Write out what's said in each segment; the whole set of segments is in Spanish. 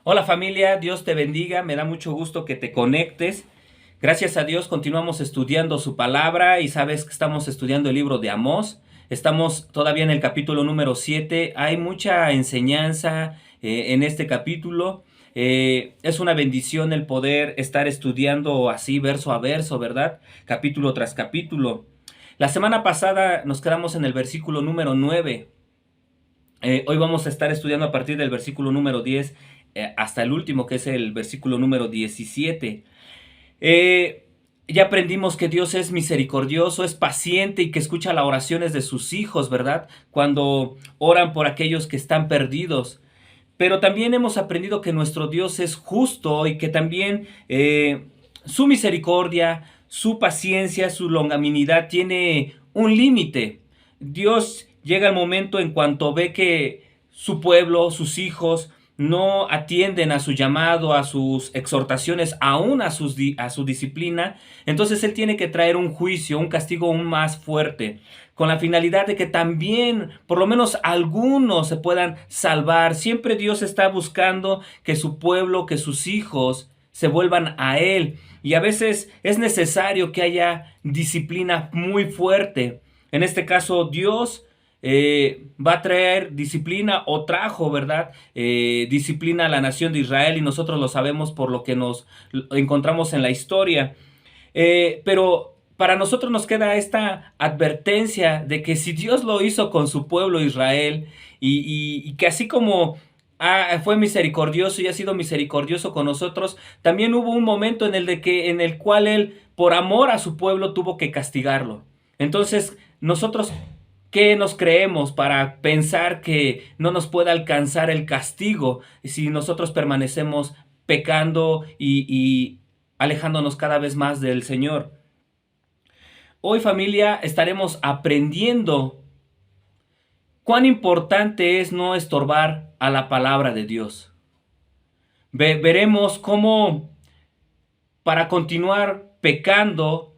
Hola familia, Dios te bendiga, me da mucho gusto que te conectes. Gracias a Dios continuamos estudiando su palabra y sabes que estamos estudiando el libro de Amós. Estamos todavía en el capítulo número 7. Hay mucha enseñanza en este capítulo. Es una bendición el poder estar estudiando así verso a verso, ¿verdad? Capítulo tras capítulo. La semana pasada nos quedamos en el versículo número 9. Hoy vamos a estar estudiando a partir del versículo número 10 hasta el último, que es el versículo número 17. Eh, ya aprendimos que Dios es misericordioso, es paciente y que escucha las oraciones de sus hijos, ¿verdad? Cuando oran por aquellos que están perdidos. Pero también hemos aprendido que nuestro Dios es justo y que también su misericordia, su paciencia, su longanimidad tiene un límite. Dios llega el momento en cuanto ve que su pueblo, sus hijos, no atienden a su llamado, a sus exhortaciones, aún a su disciplina, entonces Él tiene que traer un juicio, un castigo aún más fuerte, con la finalidad de que también, por lo menos algunos se puedan salvar. Siempre Dios está buscando que su pueblo, que sus hijos se vuelvan a Él. Y a veces es necesario que haya disciplina muy fuerte. En este caso, Dios va a traer disciplina o trajo, ¿verdad? Disciplina a la nación de Israel y nosotros lo sabemos por lo que nos encontramos en la historia. Pero para nosotros nos queda esta advertencia de que si Dios lo hizo con su pueblo Israel y que así como fue misericordioso y ha sido misericordioso con nosotros, también hubo un momento en el cual Él, por amor a su pueblo, tuvo que castigarlo. Entonces, nosotros, ¿qué nos creemos para pensar que no nos puede alcanzar el castigo si nosotros permanecemos pecando y alejándonos cada vez más del Señor? Hoy, familia, estaremos aprendiendo cuán importante es no estorbar a la palabra de Dios. Veremos cómo para continuar pecando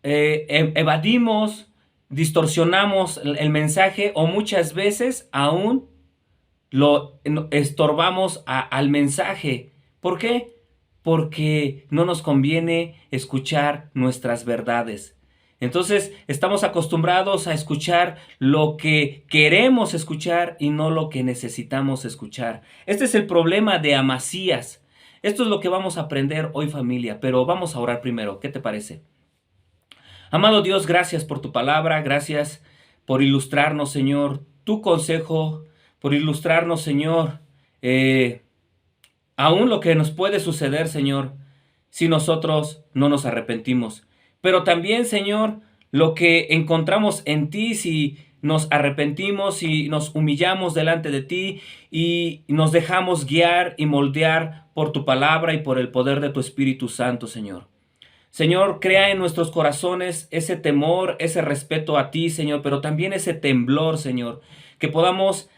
evadimos, distorsionamos el mensaje o muchas veces aún lo estorbamos al mensaje. ¿Por qué? Porque no nos conviene escuchar nuestras verdades. Entonces estamos acostumbrados a escuchar lo que queremos escuchar y no lo que necesitamos escuchar. Este es el problema de Amasías. Esto es lo que vamos a aprender hoy, familia, pero vamos a orar primero. ¿Qué te parece? Amado Dios, gracias por tu palabra, gracias por ilustrarnos, Señor, tu consejo, por ilustrarnos, Señor, eh, aún lo que nos puede suceder, Señor, si nosotros no nos arrepentimos. Pero también, Señor, lo que encontramos en ti si nos arrepentimos y nos humillamos delante de ti y nos dejamos guiar y moldear por tu palabra y por el poder de tu Espíritu Santo, Señor. Señor, crea en nuestros corazones ese temor, ese respeto a ti, Señor, pero también ese temblor, Señor, que podamos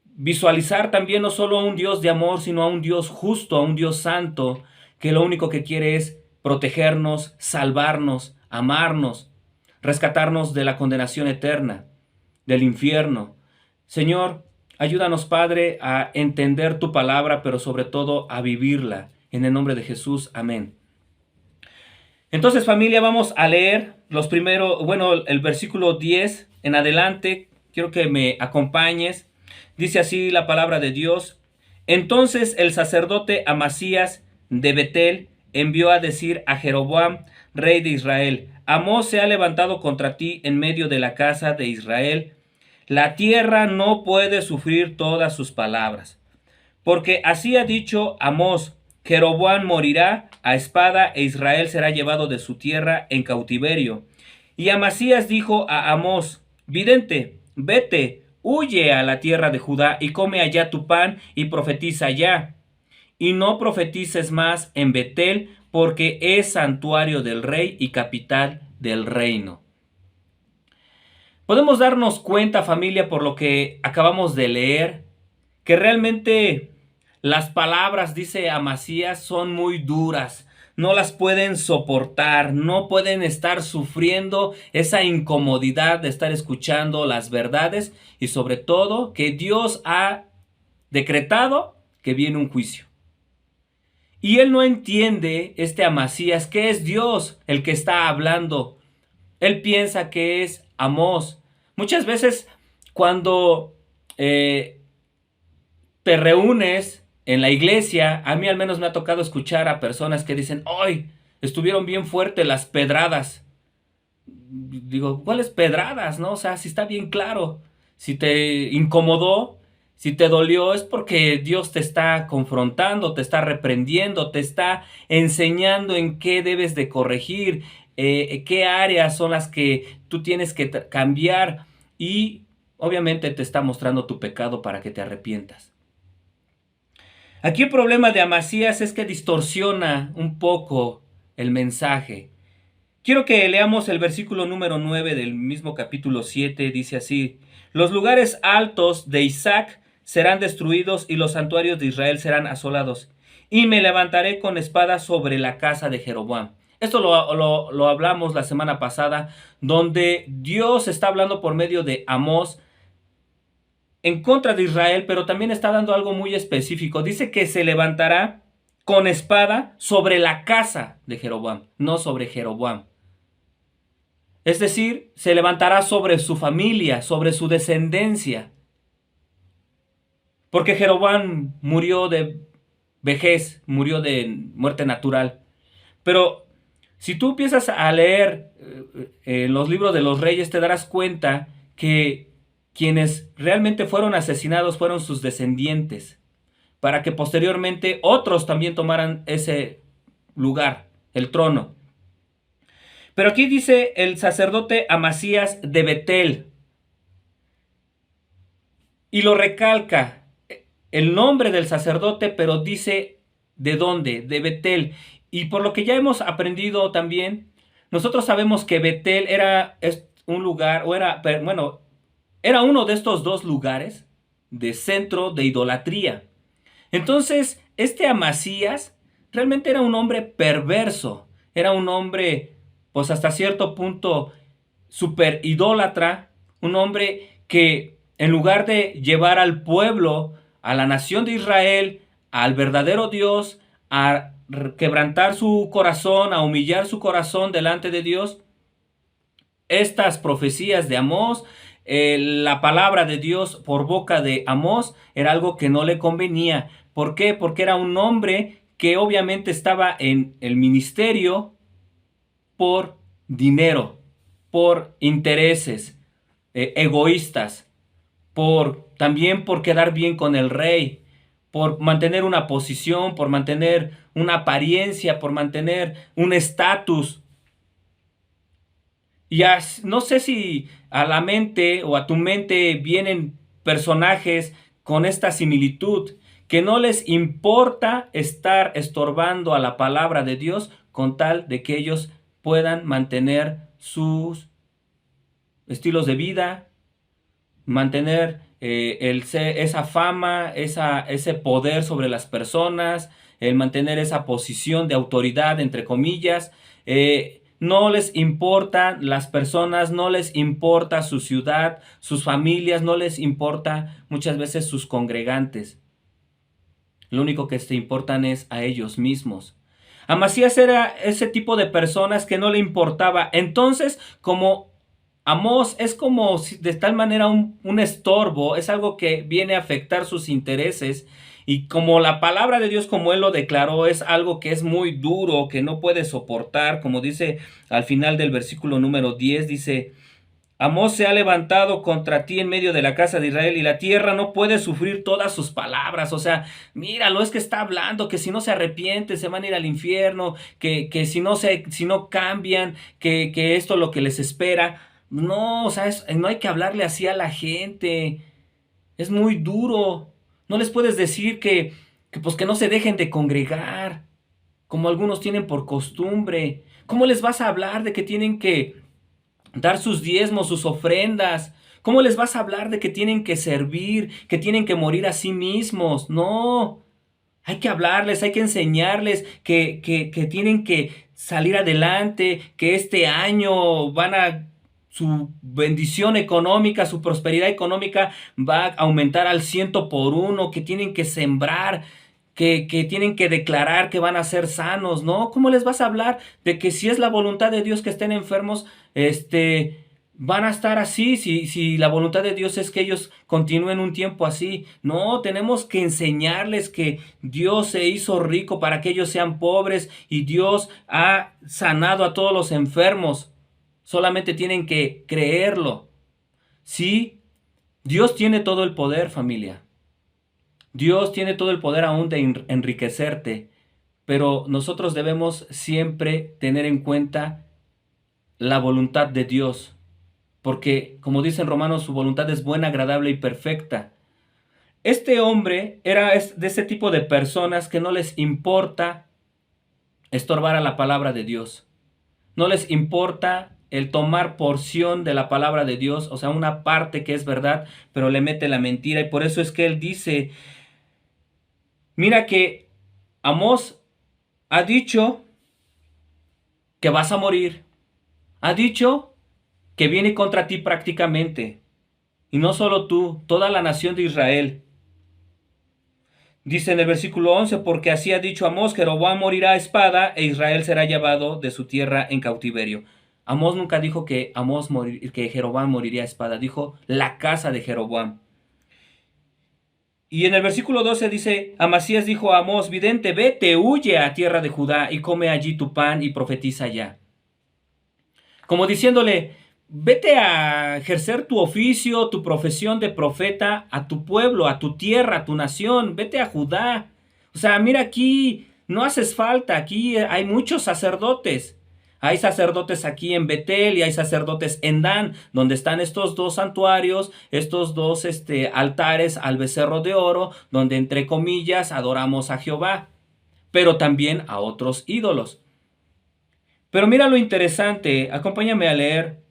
visualizar también no solo a un Dios de amor, sino a un Dios justo, a un Dios santo, que lo único que quiere es protegernos, salvarnos, amarnos, rescatarnos de la condenación eterna, del infierno. Señor, ayúdanos, Padre, a entender tu palabra, pero sobre todo a vivirla. En el nombre de Jesús, amén. Entonces, familia, vamos a leer los primeros, bueno, el versículo 10 en adelante. Quiero que me acompañes. Dice así la palabra de Dios. Entonces el sacerdote Amasías de Betel envió a decir a Jeroboam, rey de Israel: Amós se ha levantado contra ti en medio de la casa de Israel. La tierra no puede sufrir todas sus palabras. Porque así ha dicho Amós: Jeroboam morirá a espada e Israel será llevado de su tierra en cautiverio. Y Amasías dijo a Amós: Vidente, vete, huye a la tierra de Judá y come allá tu pan y profetiza allá. Y no profetices más en Betel, porque es santuario del rey y capital del reino. Podemos darnos cuenta, familia, por lo que acabamos de leer, que realmente las palabras, dice Amasías, son muy duras. No las pueden soportar, no pueden estar sufriendo esa incomodidad de estar escuchando las verdades y sobre todo que Dios ha decretado que viene un juicio. Y él no entiende, Amasías, que es Dios el que está hablando. Él piensa que es Amós. Muchas veces cuando te reúnes en la iglesia, a mí al menos me ha tocado escuchar a personas que dicen, ¡ay! Estuvieron bien fuertes las pedradas. Digo, ¿cuáles pedradas? ¿No? O sea, si está bien claro. Si te incomodó, si te dolió, es porque Dios te está confrontando, te está reprendiendo, te está enseñando en qué debes de corregir, qué áreas son las que tú tienes que cambiar y obviamente te está mostrando tu pecado para que te arrepientas. Aquí el problema de Amasías es que distorsiona un poco el mensaje. Quiero que leamos el versículo número 9 del mismo capítulo 7, dice así: los lugares altos de Isaac serán destruidos y los santuarios de Israel serán asolados, y me levantaré con espada sobre la casa de Jeroboam. Esto lo hablamos la semana pasada, donde Dios está hablando por medio de Amós en contra de Israel, pero también está dando algo muy específico. Dice que se levantará con espada sobre la casa de Jeroboam, no sobre Jeroboam. Es decir, se levantará sobre su familia, sobre su descendencia. Porque Jeroboam murió de vejez, murió de muerte natural. Pero si tú empiezas a leer los libros de los reyes, te darás cuenta que quienes realmente fueron asesinados fueron sus descendientes, para que posteriormente otros también tomaran ese lugar, el trono. Pero aquí dice el sacerdote Amasías de Betel, y lo recalca el nombre del sacerdote, pero dice de dónde, de Betel. Y por lo que ya hemos aprendido también, nosotros sabemos que Betel era un lugar, era uno de estos dos lugares de centro de idolatría. Entonces, Amasías realmente era un hombre perverso, era un hombre, pues hasta cierto punto, súper idólatra, un hombre que en lugar de llevar al pueblo, a la nación de Israel, al verdadero Dios, a quebrantar su corazón, a humillar su corazón delante de Dios, estas profecías de Amós, la palabra de Dios por boca de Amós era algo que no le convenía. ¿Por qué? Porque era un hombre que obviamente estaba en el ministerio por dinero, por intereses egoístas, también por quedar bien con el rey, por mantener una posición, por mantener una apariencia, por mantener un estatus. Y no sé si a la mente o a tu mente vienen personajes con esta similitud, que no les importa estar estorbando a la palabra de Dios con tal de que ellos puedan mantener sus estilos de vida, mantener esa fama, ese poder sobre las personas, el mantener esa posición de autoridad, entre comillas. No les importa las personas, no les importa su ciudad, sus familias, no les importa muchas veces sus congregantes. Lo único que te importan es a ellos mismos. Amasías era ese tipo de personas que no le importaba. Entonces, como Amós es como de tal manera un estorbo, es algo que viene a afectar sus intereses, y como la palabra de Dios, como él lo declaró, es algo que es muy duro, que no puede soportar, como dice al final del versículo número 10, dice: Amós se ha levantado contra ti en medio de la casa de Israel, y la tierra no puede sufrir todas sus palabras. O sea, míralo, es que está hablando que si no se arrepienten se van a ir al infierno, que si no cambian, que esto es lo que les espera. No, o sea, no hay que hablarle así a la gente. Es muy duro. No les puedes decir que no se dejen de congregar, como algunos tienen por costumbre. ¿Cómo les vas a hablar de que tienen que dar sus diezmos, sus ofrendas? ¿Cómo les vas a hablar de que tienen que servir, que tienen que morir a sí mismos? No, hay que hablarles, hay que enseñarles que tienen que salir adelante, que este año van a su bendición económica, su prosperidad económica va a aumentar al 100 por 1, que tienen que sembrar, que tienen que declarar que van a ser sanos, ¿no? ¿Cómo les vas a hablar de que si es la voluntad de Dios que estén enfermos, van a estar así, si la voluntad de Dios es que ellos continúen un tiempo así? No, tenemos que enseñarles que Dios se hizo rico para que ellos sean pobres y Dios ha sanado a todos los enfermos. Solamente tienen que creerlo. Sí, Dios tiene todo el poder, familia. Dios tiene todo el poder aún de enriquecerte, pero nosotros debemos siempre tener en cuenta la voluntad de Dios, porque como dicen Romanos, su voluntad es buena, agradable y perfecta. Este hombre era de ese tipo de personas que no les importa estorbar a la palabra de Dios. No les importa el tomar porción de la palabra de Dios, o sea, una parte que es verdad, pero le mete la mentira. Y por eso es que él dice, mira que Amós ha dicho que vas a morir. Ha dicho que viene contra ti prácticamente. Y no solo tú, toda la nación de Israel. Dice en el versículo 11, porque así ha dicho Amós, Jeroboam morirá a espada e Israel será llevado de su tierra en cautiverio. Amós nunca dijo que que Jeroboam moriría a espada, dijo la casa de Jeroboam. Y en el versículo 12 dice, Amasías dijo a Amós, vidente, vete, huye a tierra de Judá y come allí tu pan y profetiza allá. Como diciéndole, vete a ejercer tu oficio, tu profesión de profeta a tu pueblo, a tu tierra, a tu nación, vete a Judá. O sea, mira, aquí no haces falta, aquí hay muchos sacerdotes. Hay sacerdotes aquí en Betel y hay sacerdotes en Dan, donde están estos dos santuarios, estos dos altares al becerro de oro, donde entre comillas adoramos a Jehová, pero también a otros ídolos. Pero mira lo interesante, acompáñame a leer,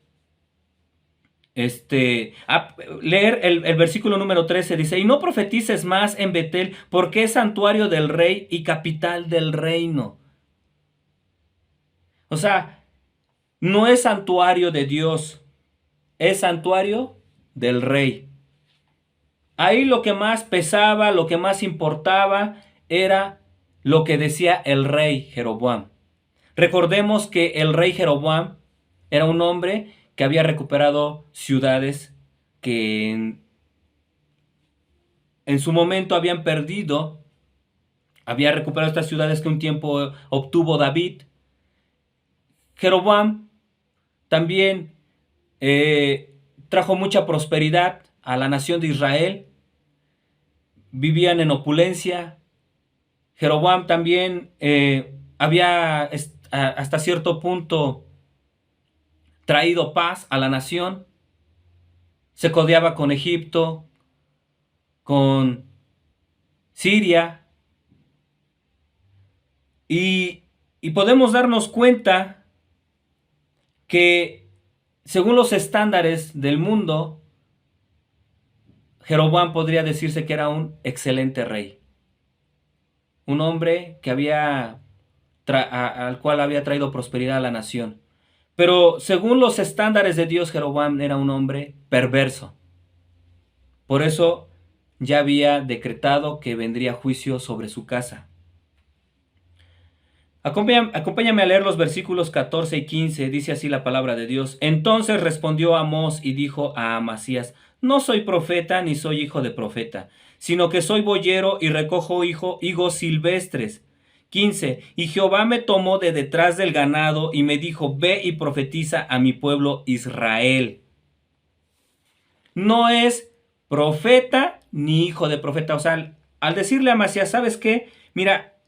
leer el versículo número 13, dice, y no profetices más en Betel, porque es santuario del rey y capital del reino. O sea, no es santuario de Dios, es santuario del rey. Ahí lo que más pesaba, lo que más importaba, era lo que decía el rey Jeroboam. Recordemos que el rey Jeroboam era un hombre que había recuperado ciudades que en su momento habían perdido. Había recuperado estas ciudades que un tiempo obtuvo David. Jeroboam también trajo mucha prosperidad a la nación de Israel. Vivían en opulencia. Jeroboam también había hasta cierto punto traído paz a la nación. Se codeaba con Egipto, con Siria. Y podemos darnos cuenta que según los estándares del mundo, Jeroboam podría decirse que era un excelente rey. Un hombre que al cual había traído prosperidad a la nación. Pero según los estándares de Dios, Jeroboam era un hombre perverso. Por eso ya había decretado que vendría juicio sobre su casa. Acompáñame a leer los versículos 14 y 15, dice así la palabra de Dios. Entonces respondió Amós y dijo a Amasías, no soy profeta ni soy hijo de profeta, sino que soy boyero y recojo higos silvestres. 15. Y Jehová me tomó de detrás del ganado y me dijo, ve y profetiza a mi pueblo Israel. No es profeta ni hijo de profeta. O sea, al decirle a Amasías, ¿sabes qué? Mira,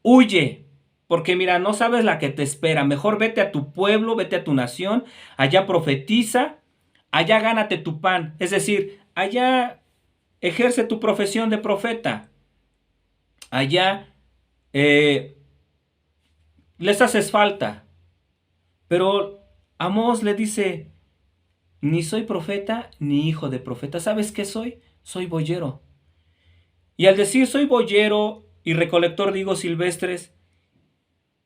huye. Porque mira, no sabes la que te espera. Mejor vete a tu pueblo, vete a tu nación. Allá profetiza. Allá gánate tu pan. Es decir, allá ejerce tu profesión de profeta. Allá les haces falta. Pero Amós le dice, ni soy profeta ni hijo de profeta. ¿Sabes qué soy? Soy boyero. Y al decir soy boyero y recolector de higos silvestres,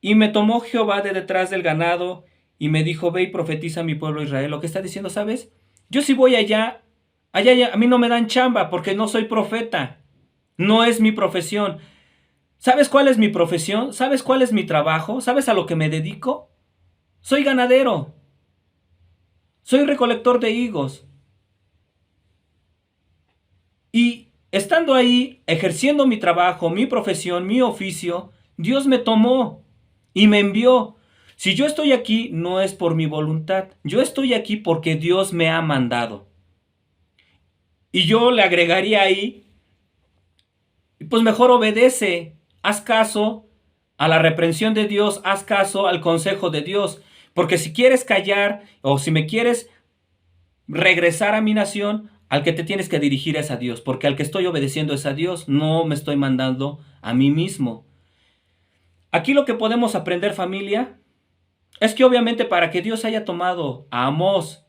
y me tomó Jehová de detrás del ganado y me dijo, ve y profetiza a mi pueblo Israel. Lo que está diciendo, ¿sabes? Yo sí voy allá, a mí no me dan chamba porque no soy profeta. No es mi profesión. ¿Sabes cuál es mi profesión? ¿Sabes cuál es mi trabajo? ¿Sabes a lo que me dedico? Soy ganadero. Soy recolector de higos. Y estando ahí, ejerciendo mi trabajo, mi profesión, mi oficio, Dios me tomó y me envió. Si yo estoy aquí, no es por mi voluntad. Yo estoy aquí porque Dios me ha mandado. Y yo le agregaría ahí, pues mejor obedece, haz caso a la reprensión de Dios, haz caso al consejo de Dios. Porque si quieres callar o si me quieres regresar a mi nación, al que te tienes que dirigir es a Dios, porque al que estoy obedeciendo es a Dios, no me estoy mandando a mí mismo. Aquí lo que podemos aprender, familia, es que obviamente para que Dios haya tomado a Amós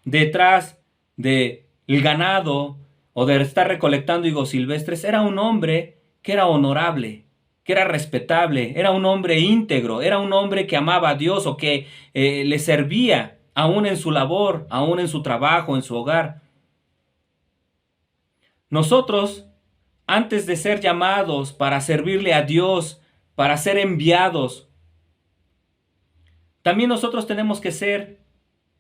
detrás del ganado o de estar recolectando higos silvestres, era un hombre que era honorable, que era respetable, era un hombre íntegro, era un hombre que amaba a Dios o que le servía aún en su labor, aún en su trabajo, en su hogar. Nosotros, antes de ser llamados para servirle a Dios, para ser enviados, también nosotros tenemos que ser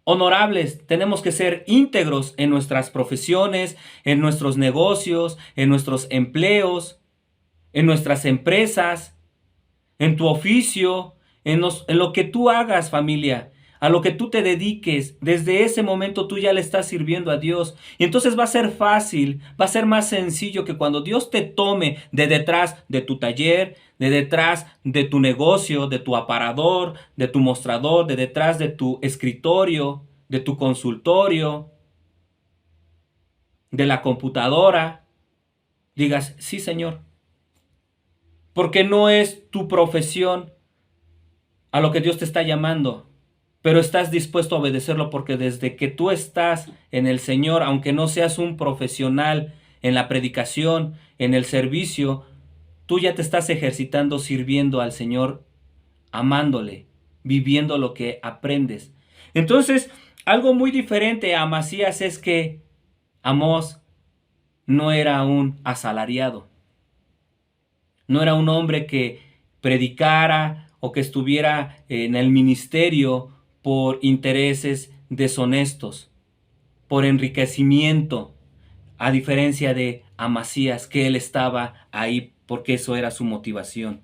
honorables, tenemos que ser íntegros en nuestras profesiones, en nuestros negocios, en nuestros empleos, en nuestras empresas, en tu oficio, en lo que tú hagas, familia, a lo que tú te dediques. Desde ese momento tú ya le estás sirviendo a Dios. Y entonces va a ser fácil, va a ser más sencillo que cuando Dios te tome de detrás de tu taller, de detrás de tu negocio, de tu aparador, de tu mostrador, de detrás de tu escritorio, de tu consultorio, de la computadora, digas, sí, Señor, porque no es tu profesión a lo que Dios te está llamando, pero estás dispuesto a obedecerlo porque desde que tú estás en el Señor, aunque no seas un profesional en la predicación, en el servicio, tú ya te estás ejercitando sirviendo al Señor, amándole, viviendo lo que aprendes. Entonces, algo muy diferente a Amasías es que Amós no era un asalariado, no era un hombre que predicara o que estuviera en el ministerio por intereses deshonestos, por enriquecimiento, a diferencia de Amasías, que él estaba ahí porque eso era su motivación.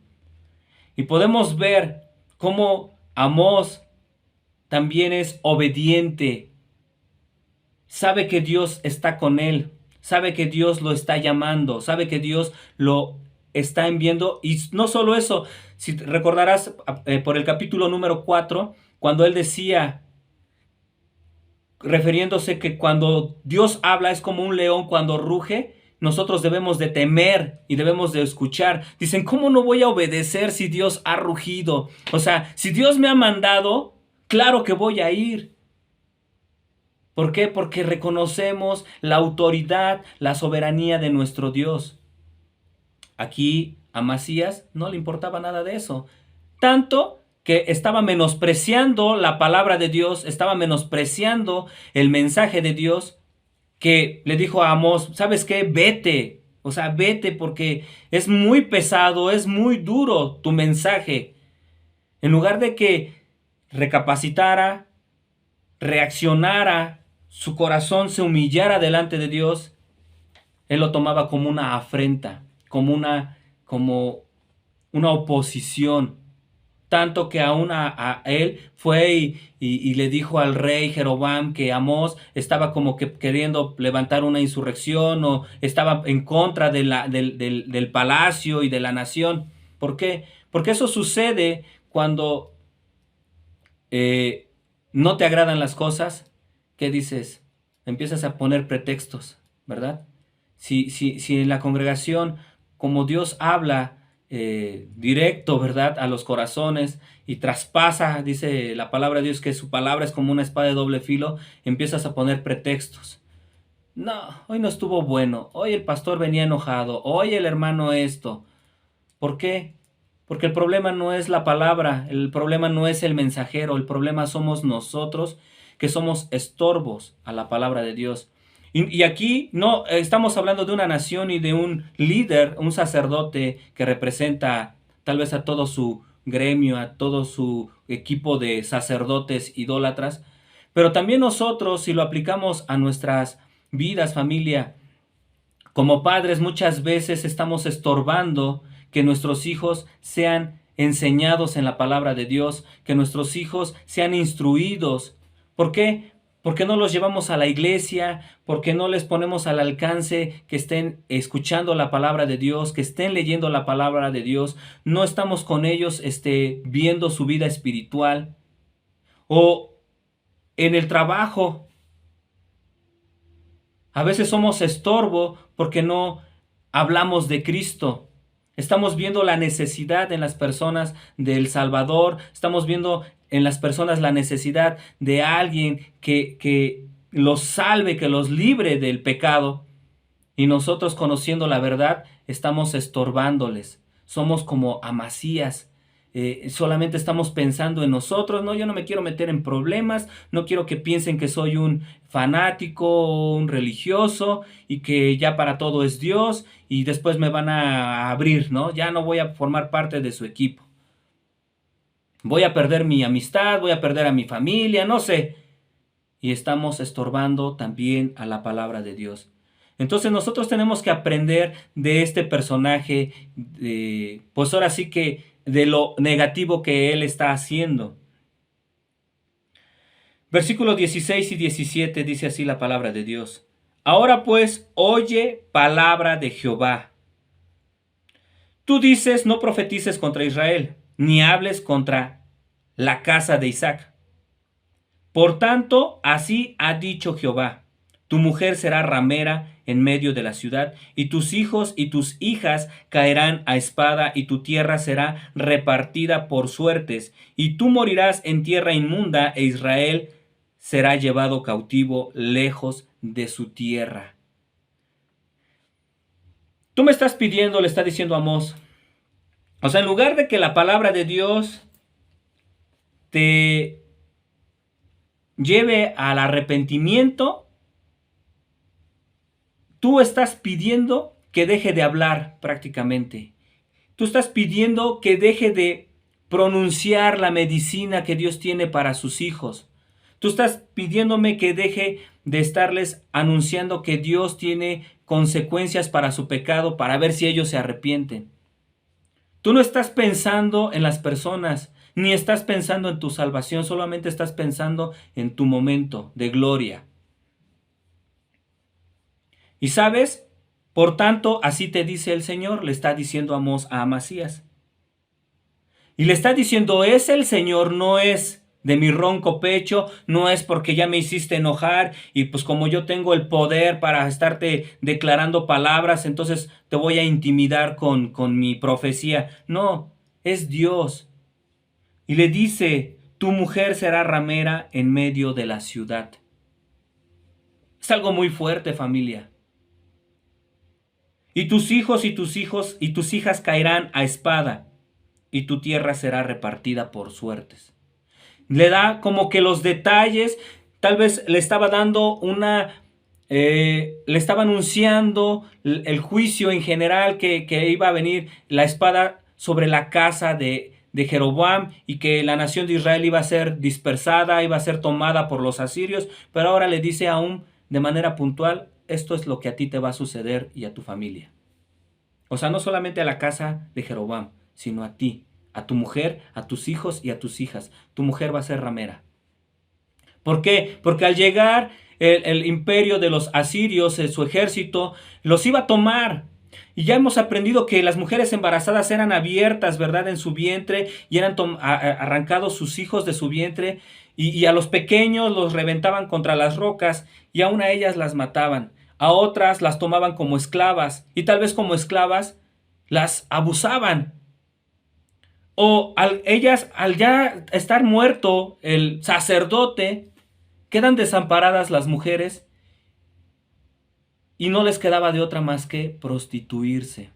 Y podemos ver cómo Amós también es obediente, sabe que Dios está con él, sabe que Dios lo está llamando, sabe que Dios lo está enviando. Y no solo eso, si recordarás por el capítulo número 4, cuando él decía, refiriéndose que cuando Dios habla es como un león cuando ruge, nosotros debemos de temer y debemos de escuchar. Dicen, ¿cómo no voy a obedecer si Dios ha rugido? O sea, si Dios me ha mandado, claro que voy a ir. ¿Por qué? Porque reconocemos la autoridad, la soberanía de nuestro Dios. Aquí a Amasías no le importaba nada de eso. Tanto que estaba menospreciando la palabra de Dios, estaba menospreciando el mensaje de Dios, que le dijo a Amós, ¿sabes qué? Vete. O sea, vete porque es muy pesado, es muy duro tu mensaje. En lugar de que recapacitara, reaccionara, su corazón se humillara delante de Dios, él lo tomaba como una afrenta, como una oposición. Tanto que aún a él fue y le dijo al rey Jeroboam que Amós estaba como que queriendo levantar una insurrección o estaba en contra del palacio y de la nación. ¿Por qué? Porque eso sucede cuando no te agradan las cosas. ¿Qué dices? Empiezas a poner pretextos, ¿verdad? Si en la congregación, como Dios habla directo, ¿verdad?, a los corazones y traspasa, dice la palabra de Dios que su palabra es como una espada de doble filo, empiezas a poner pretextos. No, hoy no estuvo bueno, hoy el pastor venía enojado, hoy el hermano esto. ¿Por qué? Porque el problema no es la palabra, el problema no es el mensajero, el problema somos nosotros que somos estorbos a la palabra de Dios. Y aquí no estamos hablando de una nación y de un líder, un sacerdote que representa tal vez a todo su gremio, a todo su equipo de sacerdotes idólatras, pero también nosotros, si lo aplicamos a nuestras vidas, familia, como padres muchas veces estamos estorbando que nuestros hijos sean enseñados en la palabra de Dios, que nuestros hijos sean instruidos. ¿Por qué? Porque no los llevamos a la iglesia, porque no les ponemos al alcance que estén escuchando la palabra de Dios, que estén leyendo la palabra de Dios, no estamos con ellos viendo su vida espiritual. O en el trabajo, a veces somos estorbo porque no hablamos de Cristo. Estamos viendo la necesidad en las personas del Salvador. Estamos viendo en las personas la necesidad de alguien que los salve, que los libre del pecado. Y nosotros, conociendo la verdad, estamos estorbándoles. Somos como Amasías. Solamente estamos pensando en nosotros. No, yo no me quiero meter en problemas. No quiero que piensen que soy un fanático o un religioso y que ya para todo es Dios y después me van a abrir, ¿no? Ya no voy a formar parte de su equipo. Voy a perder mi amistad, voy a perder a mi familia, no sé. Y estamos estorbando también a la palabra de Dios. Entonces nosotros tenemos que aprender de este personaje, pues ahora sí que de lo negativo que él está haciendo. Versículos 16 y 17 dice así la palabra de Dios. Ahora pues, oye palabra de Jehová. Tú dices, no profetices contra Israel, ni hables contra la casa de Isaac. Por tanto, así ha dicho Jehová. Tu mujer será ramera en medio de la ciudad, y tus hijos y tus hijas caerán a espada, y tu tierra será repartida por suertes, y tú morirás en tierra inmunda, e Israel será llevado cautivo lejos de su tierra. Tú me estás pidiendo, le está diciendo Amós. O sea, en lugar de que la palabra de Dios te lleve al arrepentimiento, tú estás pidiendo que deje de hablar prácticamente. Tú estás pidiendo que deje de pronunciar la medicina que Dios tiene para sus hijos. Tú estás pidiéndome que deje de estarles anunciando que Dios tiene consecuencias para su pecado para ver si ellos se arrepienten. Tú no estás pensando en las personas, ni estás pensando en tu salvación, solamente estás pensando en tu momento de gloria. Y sabes, por tanto, así te dice el Señor, le está diciendo Amós a Amasías. Y le está diciendo, es el Señor, no es de mi ronco pecho, no es porque ya me hiciste enojar y pues como yo tengo el poder para estarte declarando palabras, entonces te voy a intimidar con mi profecía. No, es Dios. Y le dice, tu mujer será ramera en medio de la ciudad. Es algo muy fuerte, familia. Y tus hijos y tus hijos y tus hijas caerán a espada, y tu tierra será repartida por suertes. Le da como que los detalles, tal vez le estaba dando le estaba anunciando el juicio en general que iba a venir la espada sobre la casa de Jeroboam y que la nación de Israel iba a ser dispersada, iba a ser tomada por los asirios, pero ahora le dice aún de manera puntual, esto es lo que a ti te va a suceder y a tu familia. O sea, no solamente a la casa de Jeroboam, sino a ti, a tu mujer, a tus hijos y a tus hijas. Tu mujer va a ser ramera. ¿Por qué? Porque al llegar el imperio de los asirios, su ejército, los iba a tomar. Y ya hemos aprendido que las mujeres embarazadas eran abiertas, ¿verdad?, en su vientre y eran arrancados sus hijos de su vientre y a los pequeños los reventaban contra las rocas y aún a ellas las mataban. A otras las tomaban como esclavas y tal vez como esclavas las abusaban. O ellas, al ya estar muerto el sacerdote, quedan desamparadas las mujeres y no les quedaba de otra más que prostituirse.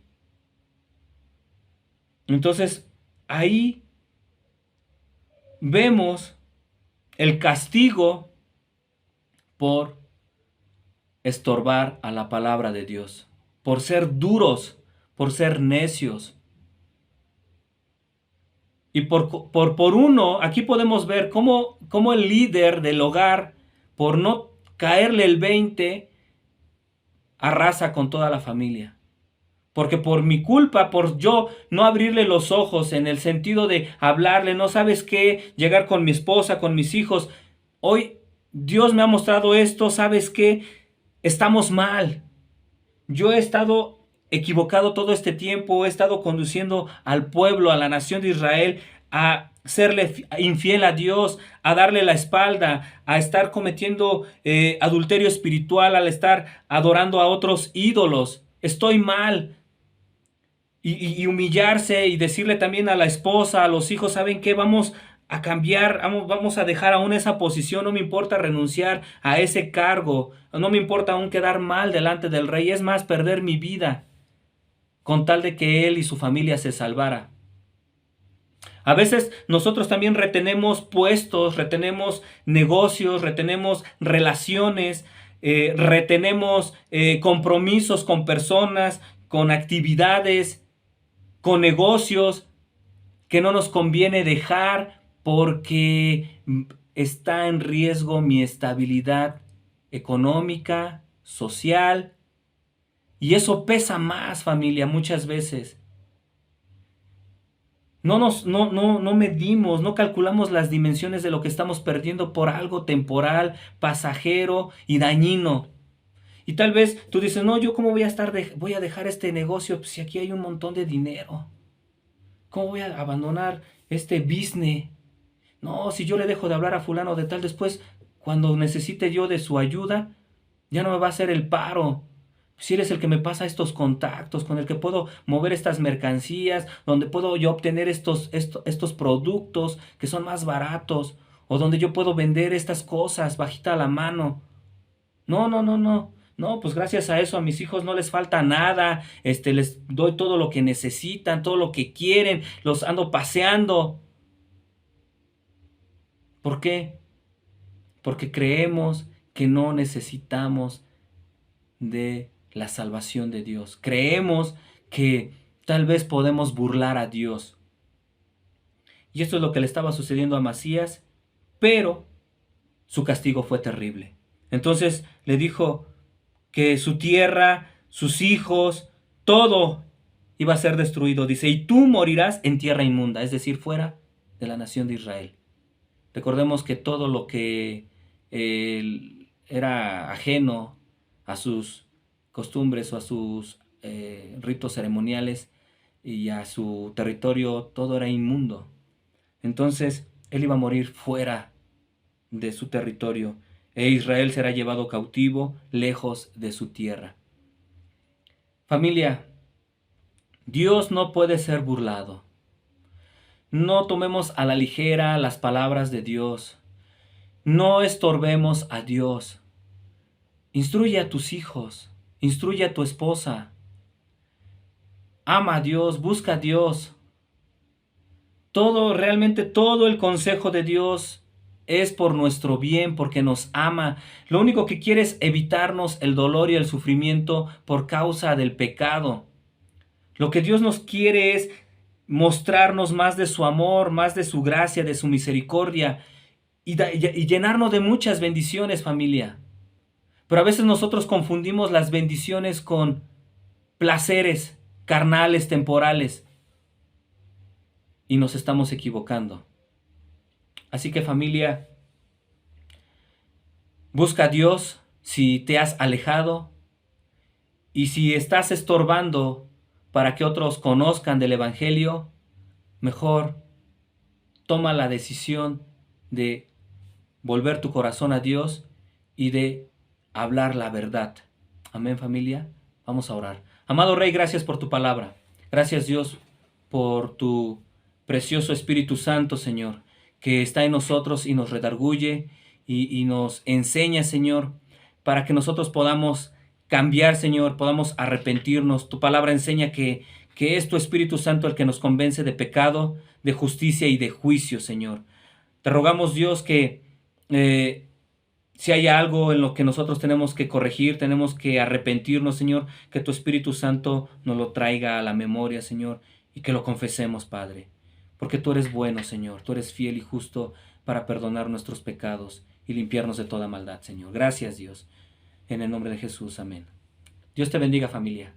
Entonces, ahí vemos el castigo por estorbar a la palabra de Dios, por ser duros, por ser necios. Y por uno, aquí podemos ver cómo el líder del hogar, por no caerle el 20, arrasa con toda la familia. Porque por mi culpa, por yo no abrirle los ojos en el sentido de hablarle, no sabes qué, llegar con mi esposa, con mis hijos. Hoy Dios me ha mostrado esto, ¿sabes qué? Estamos mal. Yo he estado equivocado todo este tiempo, he estado conduciendo al pueblo, a la nación de Israel, a serle infiel a Dios, a darle la espalda, a estar cometiendo adulterio espiritual, al estar adorando a otros ídolos. Estoy mal. Y humillarse y decirle también a la esposa, a los hijos, ¿saben qué? Vamos a cambiar, vamos a dejar aún esa posición, no me importa renunciar a ese cargo, no me importa aún quedar mal delante del rey, es más, perder mi vida, con tal de que él y su familia se salvara. A veces nosotros también retenemos puestos, retenemos negocios, retenemos relaciones, retenemos compromisos con personas, con actividades, con negocios que no nos conviene dejar porque está en riesgo mi estabilidad económica, social, y eso pesa más, familia, muchas veces. No medimos, no calculamos las dimensiones de lo que estamos perdiendo por algo temporal, pasajero y dañino. Y tal vez tú dices, no, yo cómo voy a dejar este negocio pues, si aquí hay un montón de dinero. ¿Cómo voy a abandonar este business? No, si yo le dejo de hablar a fulano de tal, después, cuando necesite yo de su ayuda, ya no me va a hacer el paro. Si eres el que me pasa estos contactos, con el que puedo mover estas mercancías, donde puedo yo obtener estos productos que son más baratos, o donde yo puedo vender estas cosas bajita a la mano. No. No, pues gracias a eso a mis hijos no les falta nada, les doy todo lo que necesitan, todo lo que quieren, los ando paseando. ¿Por qué? Porque creemos que no necesitamos de la salvación de Dios. Creemos que tal vez podemos burlar a Dios. Y esto es lo que le estaba sucediendo a Amasías, pero su castigo fue terrible. Entonces le dijo que su tierra, sus hijos, todo iba a ser destruido. Dice, y tú morirás en tierra inmunda, es decir, fuera de la nación de Israel. Recordemos que todo lo que era ajeno a sus costumbres o a sus ritos ceremoniales y a su territorio, todo era inmundo. Entonces, él iba a morir fuera de su territorio e Israel será llevado cautivo lejos de su tierra. Familia, Dios no puede ser burlado. No tomemos a la ligera las palabras de Dios. No estorbemos a Dios. Instruye a tus hijos. Instruye a tu esposa. Ama a Dios. Busca a Dios. Realmente todo el consejo de Dios es por nuestro bien, porque nos ama. Lo único que quiere es evitarnos el dolor y el sufrimiento por causa del pecado. Lo que Dios nos quiere es mostrarnos más de su amor, más de su gracia, de su misericordia y llenarnos de muchas bendiciones, familia. Pero a veces nosotros confundimos las bendiciones con placeres carnales, temporales, y nos estamos equivocando. Así que, familia, busca a Dios si te has alejado y si estás estorbando para que otros conozcan del Evangelio, mejor toma la decisión de volver tu corazón a Dios y de hablar la verdad. Amén, familia. Vamos a orar. Amado Rey, gracias por tu palabra. Gracias, Dios, por tu precioso Espíritu Santo, Señor, que está en nosotros y nos redarguye y nos enseña, Señor, para que nosotros podamos cambiar, Señor, podamos arrepentirnos. Tu palabra enseña que que es tu Espíritu Santo el que nos convence de pecado, de justicia y de juicio, Señor. Te rogamos, Dios, que si hay algo en lo que nosotros tenemos que corregir, tenemos que arrepentirnos, Señor, que tu Espíritu Santo nos lo traiga a la memoria, Señor, y que lo confesemos, Padre. Porque tú eres bueno, Señor, tú eres fiel y justo para perdonar nuestros pecados y limpiarnos de toda maldad, Señor. Gracias, Dios. En el nombre de Jesús, amén. Dios te bendiga, familia.